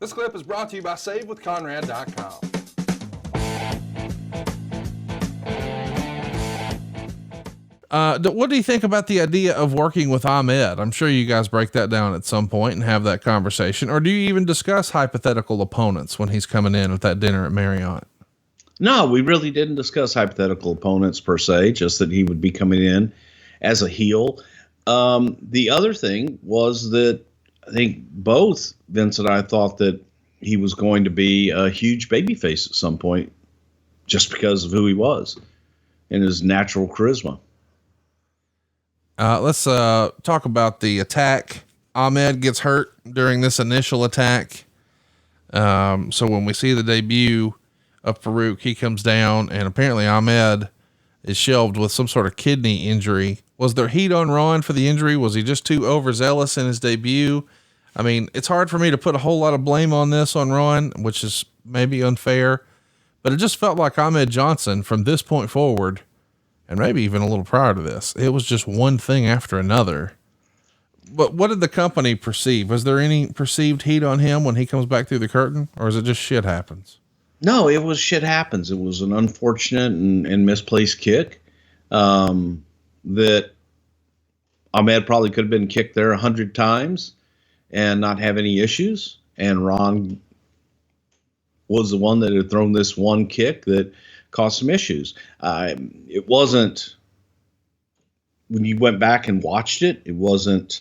This clip is brought to you by SaveWithConrad.com. What do you think about the idea of working with Ahmed? I'm sure you guys break that down at some point and have that conversation. Or do you even discuss hypothetical opponents when he's coming in at that dinner at Marriott? No, we really didn't discuss hypothetical opponents per se, just that he would be coming in as a heel. The other thing was that I think both Vince and I thought that he was going to be a huge babyface at some point just because of who he was and his natural charisma. Let's talk about the attack. Ahmed gets hurt during this initial attack. So when we see the debut of Farouk, he comes down, and apparently Ahmed is shelved with some sort of kidney injury. Was there heat on Ron for the injury? Was he just too overzealous in his debut? I mean, it's hard for me to put a whole lot of blame on this on Ron, which is maybe unfair, but it just felt like Ahmed Johnson from this point forward, and maybe even a little prior to this, it was just one thing after another. But what did the company perceive? Was there any perceived heat on him when he comes back through the curtain, or is it just shit happens? No, it was shit happens. It was an unfortunate and misplaced kick that Ahmed probably could have been kicked there 100 times and not have any issues. And Ron was the one that had thrown this one kick that caused some issues. It wasn't, when you went back and watched it, it wasn't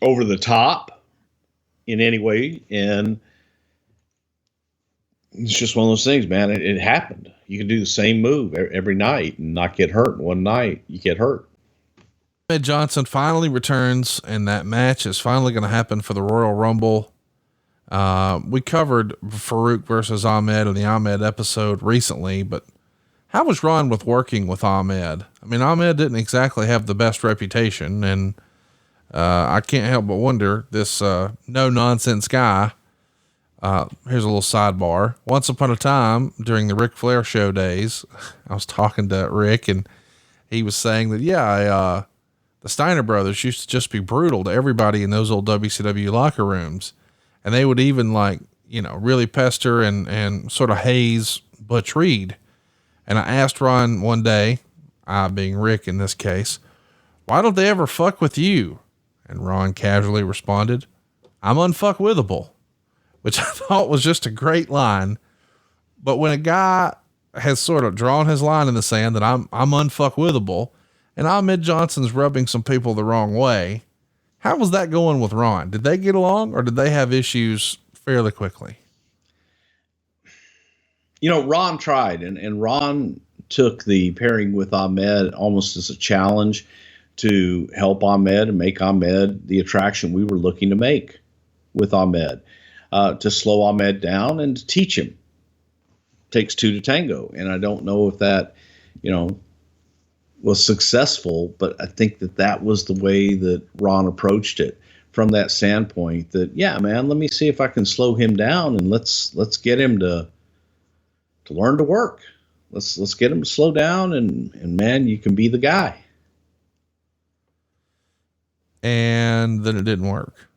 over the top in any way. And it's just one of those things, man. It happened. You can do the same move every night and not get hurt. One night you get hurt. Ahmed Johnson finally returns, and that match is finally going to happen for the Royal Rumble. We covered Farouk versus Ahmed in the Ahmed episode recently, but how was Ron with working with Ahmed? I mean, Ahmed didn't exactly have the best reputation, and I can't help but wonder, this no nonsense guy. Here's a little sidebar. Once upon a time during the Ric Flair show days, I was talking to Rick, and he was saying that, the Steiner brothers used to just be brutal to everybody in those old WCW locker rooms. And they would even really pester and sort of haze Butch Reed. And I asked Ron one day, I being Rick in this case, why don't they ever fuck with you? And Ron casually responded, I'm unfuckwithable, which I thought was just a great line. But when a guy has sort of drawn his line in the sand that I'm unfuckwithable, and Ahmed Johnson's rubbing some people the wrong way, how was that going with Ron? Did they get along, or did they have issues fairly quickly? Ron tried, and Ron took the pairing with Ahmed almost as a challenge to help Ahmed and make Ahmed the attraction we were looking to make with Ahmed, to slow Ahmed down and to teach him. Takes two to tango. And I don't know if that, was successful, but I think that was the way that Ron approached it, from that standpoint that, yeah, man, let me see if I can slow him down, and let's get him to learn to work. Let's get him to slow down, and man, you can be the guy. And then it didn't work.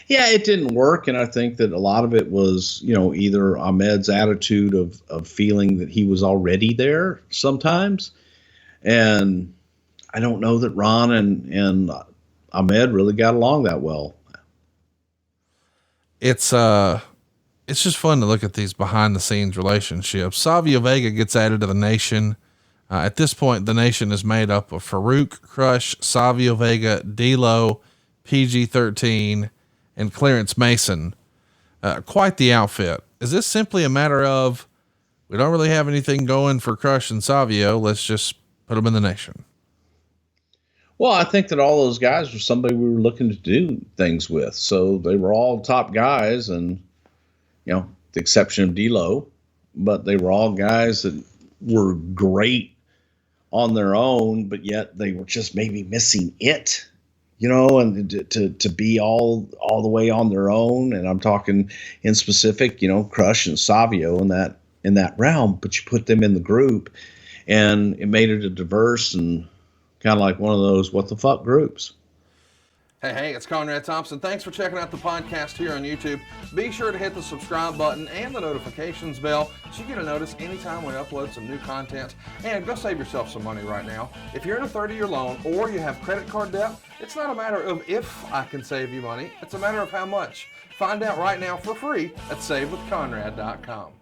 Yeah, it didn't work. And I think that a lot of it was, either Ahmed's attitude of feeling that he was already there sometimes. And I don't know that Ron and Ahmed really got along that well. It's just fun to look at these behind the scenes relationships. Savio Vega gets added to the Nation. At this point, the Nation is made up of Farouk, Crush, Savio Vega, D'Lo, PG-13, and Clarence Mason. Quite the outfit. Is this simply a matter of, we don't really have anything going for Crush and Savio, let's just put them in the Nation? Well, I think that all those guys were somebody we were looking to do things with. So they were all top guys, and, the exception of D'Lo, but they were all guys that were great on their own, but yet they were just maybe missing it, and to be all the way on their own. And I'm talking in specific, Crush and Savio in that realm, but you put them in the group, and it made it a diverse and kind of like one of those what the fuck groups. Hey, it's Conrad Thompson. Thanks for checking out the podcast here on YouTube. Be sure to hit the subscribe button and the notifications bell so you get a notice anytime we upload some new content. And go save yourself some money right now. If you're in a 30-year loan or you have credit card debt, it's not a matter of if I can save you money. It's a matter of how much. Find out right now for free at SaveWithConrad.com.